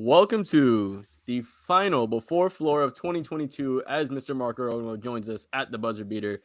Welcome to the final before floor of 2022 as Mr. Marco Ono joins us at the buzzer beater.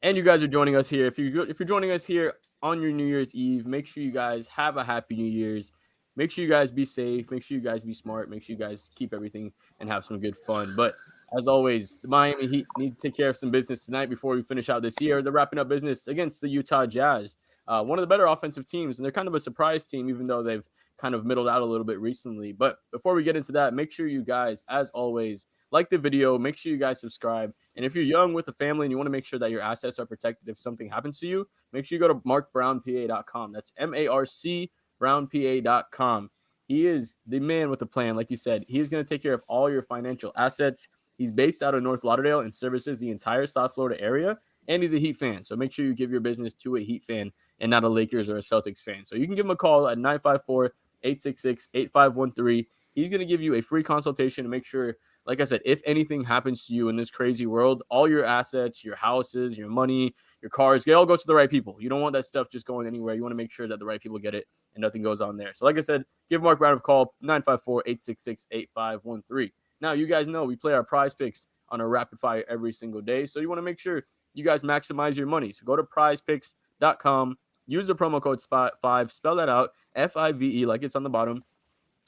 And you guys are joining us here. If you're joining us here on your New Year's Eve, make sure you guys have a happy New Year's. Make sure you guys be safe. Make sure you guys be smart. Make sure you guys keep everything and have some good fun. But as always, the Miami Heat need to take care of some business tonight before we finish out this year. They're wrapping up business against the Utah Jazz, one of the better offensive teams, and they're kind of a surprise team, even though they've kind of middled out a little bit recently. But before we get into that, make sure you guys, as always, like the video. Make sure you guys subscribe. And if you're young with a family and you want to make sure that your assets are protected if something happens to you, make sure you go to markbrownpa.com. That's MARC brownpa.com. He is the man with a plan. Like you said, he is going to take care of all your financial assets. He's based out of North Lauderdale and services the entire South Florida area. And he's a Heat fan. So make sure you give your business to a Heat fan and not a Lakers or a Celtics fan. So you can give him a call at 954-866-8513. He's going to give you a free consultation to make sure, like I said, if anything happens to you in this crazy world, all your assets, your houses, your money, your cars, they all go to the right people. You don't want that stuff just going anywhere. You want to make sure that the right people get it and nothing goes on there. So like I said, give Mark Brown a call, 954-866-8513. Now, you guys know we play our prize picks on a rapid fire every single day. So you want to make sure you guys maximize your money. So go to prizepicks.com, use the promo code SPOT5, spell that out, FIVE, like it's on the bottom,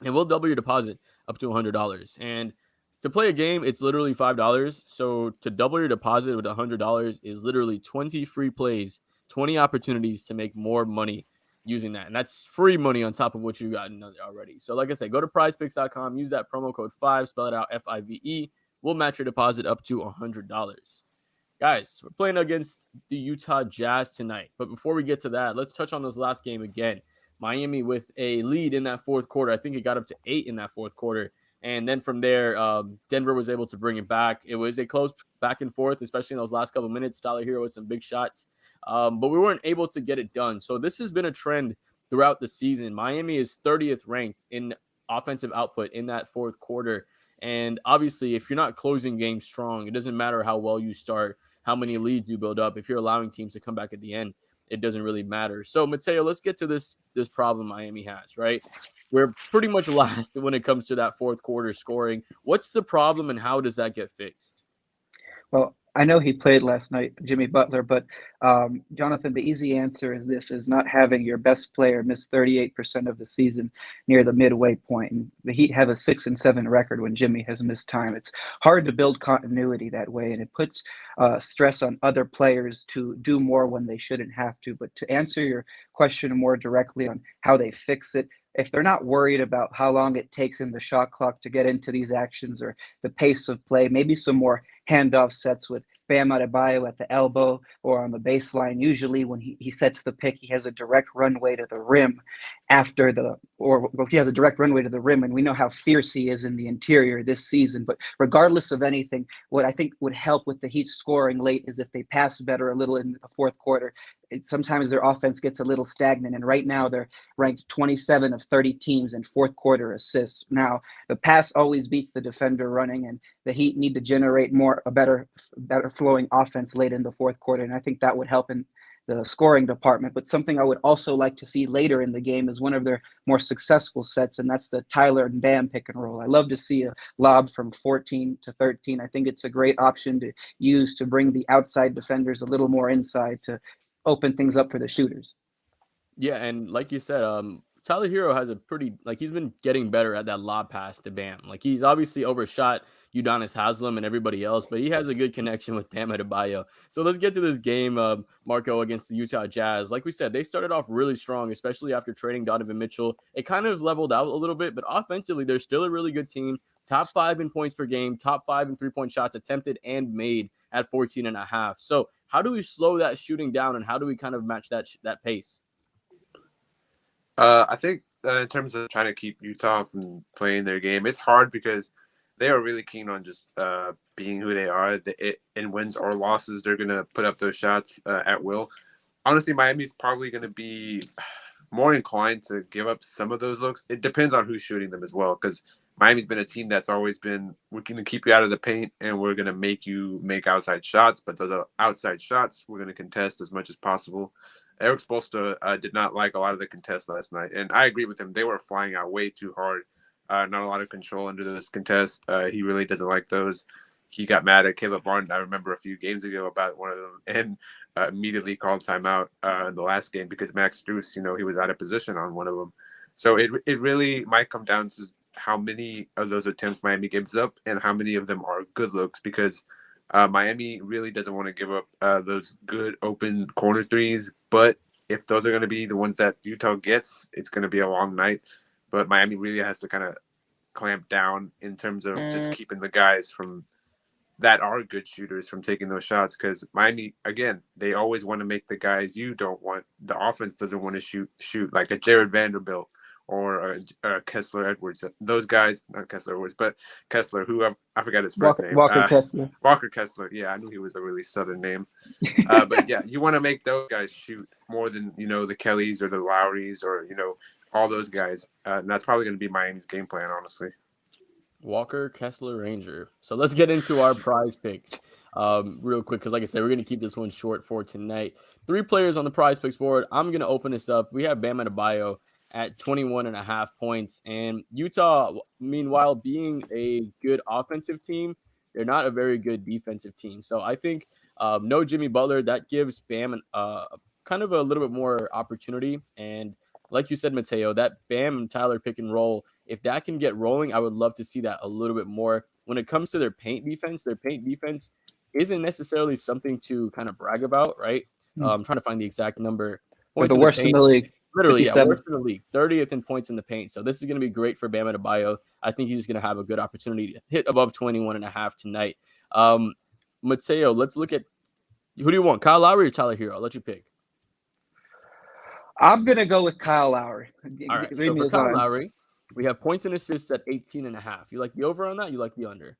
and we'll double your deposit up to $100. And to play a game, it's literally $5. So to double your deposit with $100 is literally 20 free plays, 20 opportunities to make more money using that. And that's free money on top of what you got already. So like I said, go to prizepicks.com, use that promo code 5, spell it out, FIVE. We'll match your deposit up to $100. Guys, we're playing against the Utah Jazz tonight. But before we get to that, let's touch on this last game again. Miami with a lead in that fourth quarter. I think it got up to 8 in that fourth quarter. And then from there, Denver was able to bring it back. It was a close back and forth, especially in those last couple of minutes. Tyler Hero with some big shots. But we weren't able to get it done. So this has been a trend throughout the season. Miami is 30th ranked in offensive output in that fourth quarter. And obviously, if you're not closing games strong, it doesn't matter how well you start, how many leads you build up. If you're allowing teams to come back at the end, it doesn't really matter. So, Mateo, let's get to this problem Miami has, right? We're pretty much last when it comes to that fourth quarter scoring. What's the problem and how does that get fixed? Well, I know he played last night, Jimmy Butler, but Jonathan, the easy answer is not having your best player miss 38% of the season near the midway point. And the Heat have a 6-7 record when Jimmy has missed time. It's hard to build continuity that way, and it puts stress on other players to do more when they shouldn't have to. But to answer your question more directly on how they fix it, if they're not worried about how long it takes in the shot clock to get into these actions or the pace of play, maybe some more handoff sets with Bam Adebayo at the elbow or on the baseline. Usually when he sets the pick, he has a direct runway to the rim he has a direct runway to the rim, and we know how fierce he is in the interior this season. But regardless of anything, what I think would help with the Heat scoring late is if they pass better a little in the fourth quarter. Sometimes their offense gets a little stagnant, and right now they're ranked 27 of 30 teams in fourth quarter assists. Now, the pass always beats the defender running, and the Heat need to generate a better flowing offense late in the fourth quarter, and I think that would help in the scoring department. But something I would also like to see later in the game is one of their more successful sets, and that's the Tyler and Bam pick and roll. I love to see a lob from 14 to 13. I think it's a great option to use to bring the outside defenders a little more inside to open things up for the shooters. Yeah, and like you said, Tyler Hero has a pretty he's been getting better at that lob pass to Bam. Like he's obviously overshot Udonis Haslem and everybody else, but he has a good connection with Bam Adebayo. So let's get to this game, Marco, against the Utah Jazz. Like we said, they started off really strong, especially after trading Donovan Mitchell. It kind of leveled out a little bit, but offensively, they're still a really good team. Top 5 in points per game, top 5 in three-point shots attempted and made at 14 and a half. So how do we slow that shooting down, and how do we kind of match that pace? I think in terms of trying to keep Utah from playing their game, it's hard because they are really keen on just being who they are. In wins or losses, they're going to put up those shots at will. Honestly, Miami's probably going to be more inclined to give up some of those looks. It depends on who's shooting them as well, because Miami's been a team that's always been, we're going to keep you out of the paint and we're going to make you make outside shots, but those outside shots we're going to contest as much as possible. Eric Spoelstra did not like a lot of the contests last night, and I agree with him. They were flying out way too hard. Not a lot of control under those contests. He really doesn't like those. He got mad at Caleb Martin, I remember a few games ago, about one of them, and immediately called timeout in the last game because Max Strus, he was out of position on one of them. So it really might come down to how many of those attempts Miami gives up and how many of them are good looks, because Miami really doesn't want to give up those good open corner threes. But if those are going to be the ones that Utah gets, it's going to be a long night. But Miami really has to kind of clamp down in terms of just keeping the guys from that are good shooters from taking those shots, because Miami, again, they always want to make the guys you don't want. The offense doesn't want to shoot like a Jared Vanderbilt or a Kessler Edwards. Those guys, not Kessler Edwards, but Kessler, who I forgot his first name. Walker Kessler. Walker Kessler. Yeah, I knew he was a really Southern name. But yeah, you want to make those guys shoot more than, the Kellys or the Lowrys or, all those guys. And that's probably going to be Miami's game plan, honestly. Walker Kessler Ranger. So let's get into our prize picks real quick, because like I said, we're going to keep this one short for tonight. 3 players on the prize picks board. I'm going to open this up. We have Bam Adebayo at 21.5 points. And Utah, meanwhile, being a good offensive team, they're not a very good defensive team. So I think no Jimmy Butler, that gives Bam kind of a little bit more opportunity. And like you said, Mateo, that Bam and Tyler pick and roll, if that can get rolling, I would love to see that a little bit more. When it comes to their paint defense isn't necessarily something to kind of brag about, right? I'm trying to find the exact number. Points the worst in the league. Literally, 57. Yeah, worst in the league. 30th in points in the paint. So this is going to be great for Bam Adebayo. I think he's going to have a good opportunity to hit above 21.5 tonight. Mateo, let's look at who do you want, Kyle Lowry or Tyler Hero? I'll let you pick. I'm going to go with Kyle Lowry. All right, so for Kyle Lowry, we have points and assists at 18.5. You like the over on that? You like the under?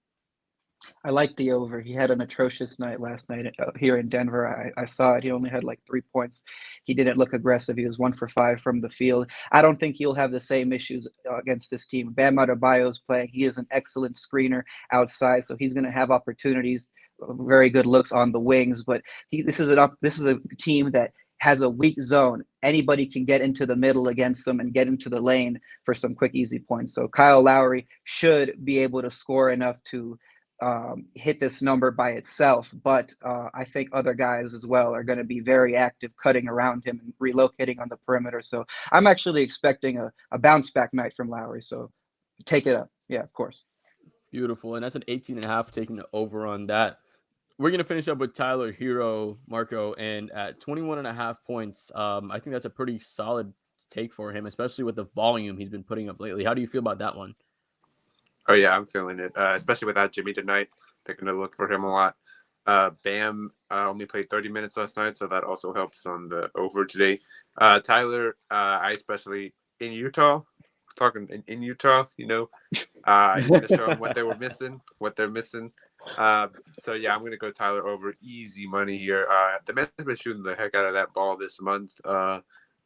I like the over. He had an atrocious night last night here in Denver. I saw it. He only had like 3 points. He didn't look aggressive. He was 1 for 5 from the field. I don't think he'll have the same issues against this team. Bam Adebayo is playing. He is an excellent screener outside, so he's going to have opportunities, very good looks on the wings. But this is a team that has a weak zone. Anybody can get into the middle against them and get into the lane for some quick, easy points. So Kyle Lowry should be able to score enough to hit this number by itself, but I think other guys as well are going to be very active cutting around him and relocating on the perimeter. So I'm actually expecting a bounce back night from Lowry. So take it up. Yeah, of course. Beautiful. And that's an 18.5, taking the over on that. We're going to finish up with Tyler Hero, Marco, and at 21.5 points, I think that's a pretty solid take for him, especially with the volume he's been putting up lately. How do you feel about that one? Oh, yeah, I'm feeling it, especially without Jimmy tonight. They're going to look for him a lot. Bam only played 30 minutes last night, so that also helps on the over today. Tyler, I especially in Utah, talking in Utah, he's going to show them what they're missing. So, yeah, I'm going to go Tyler over. Easy money here. The man's been shooting the heck out of that ball this month.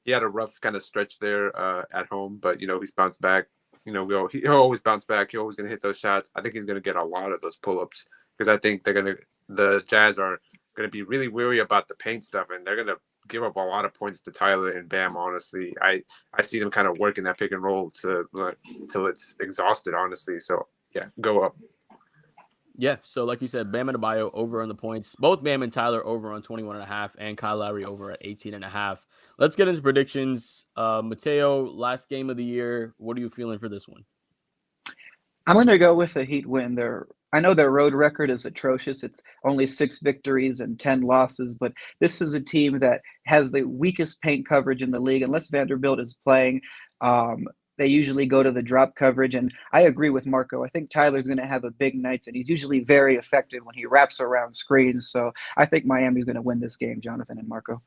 He had a rough kind of stretch there at home, but, he's bounced back. He'll always bounce back. He's always going to hit those shots. I think he's going to get a lot of those pull-ups because I think the Jazz are going to be really weary about the paint stuff, and they're going to give up a lot of points to Tyler and Bam. Honestly, I see them kind of working that pick and roll until it's exhausted. Honestly, so yeah, go up. Yeah, so like you said, Bam Adebayo over on the points. Both Bam and Tyler over on 21.5, and Kyle Lowry over at 18.5. Let's get into predictions. Mateo, last game of the year. What are you feeling for this one? I'm going to go with a Heat win. I know their road record is atrocious. It's only 6 victories and 10 losses, but this is a team that has the weakest paint coverage in the league. Unless Vanderbilt is playing, they usually go to the drop coverage, and I agree with Marco. I think Tyler's going to have a big night, and he's usually very effective when he wraps around screens. So I think Miami's going to win this game, Jonathan and Marco.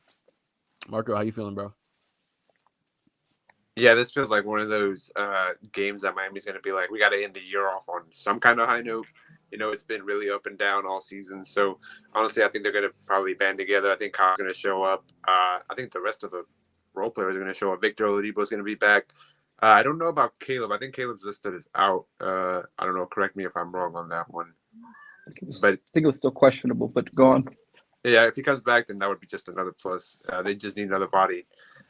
Marco, how you feeling, bro? Yeah, this feels like one of those games that Miami's going to be like, we got to end the year off on some kind of high note. It's been really up and down all season. So, honestly, I think they're going to probably band together. I think Kyle's going to show up. I think the rest of the role players are going to show up. Victor Oladipo is going to be back. I don't know about Caleb. I think Caleb's listed as out. I don't know. Correct me if I'm wrong on that one. I think it was still questionable, but go on. Yeah, if he comes back, then that would be just another plus. They just need another body.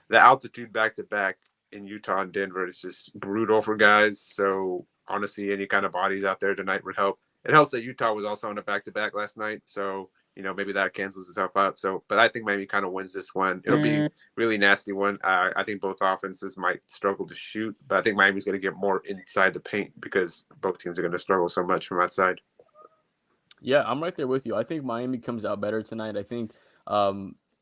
The altitude back-to-back in Utah and Denver is just brutal for guys. So honestly, any kind of bodies out there tonight would help. It helps that Utah was also on a back-to-back last night, so maybe that cancels itself out. So, but I think Miami kind of wins this one. It'll be really nasty one. I think both offenses might struggle to shoot, but I think Miami's going to get more inside the paint because both teams are going to struggle so much from outside. Yeah, I'm right there with you. I think Miami comes out better tonight. I think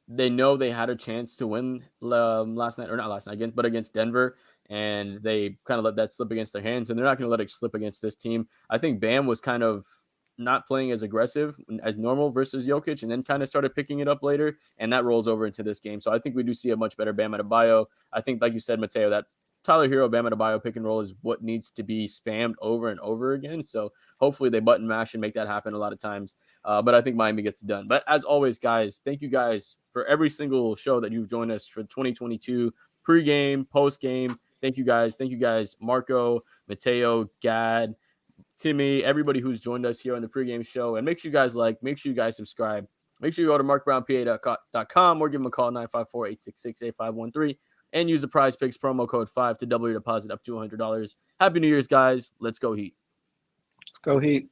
they know they had a chance to win last night, or not last night, but against Denver, and they kind of let that slip against their hands, and they're not going to let it slip against this team. I think Bam was kind of not playing as aggressive as normal versus Jokic, and then kind of started picking it up later, and that rolls over into this game. So I think we do see a much better Bam Adebayo. I think, like you said, Mateo, that Tyler Hero, Bam Adebayo pick and roll is what needs to be spammed over and over again. So hopefully they button mash and make that happen a lot of times. But I think Miami gets it done. But as always, guys, thank you guys for every single show that you've joined us for 2022, pregame, postgame. Thank you guys. Thank you guys, Marco, Mateo, Gad, Timmy, everybody who's joined us here on the pregame show. And make sure you guys make sure you guys subscribe. Make sure you go to markbrownpa.com or give them a call, 954-866-8513, and use the Prize Picks promo code 5 to double your deposit up to $100. Happy New Year's, guys. Let's go Heat. Let's go Heat.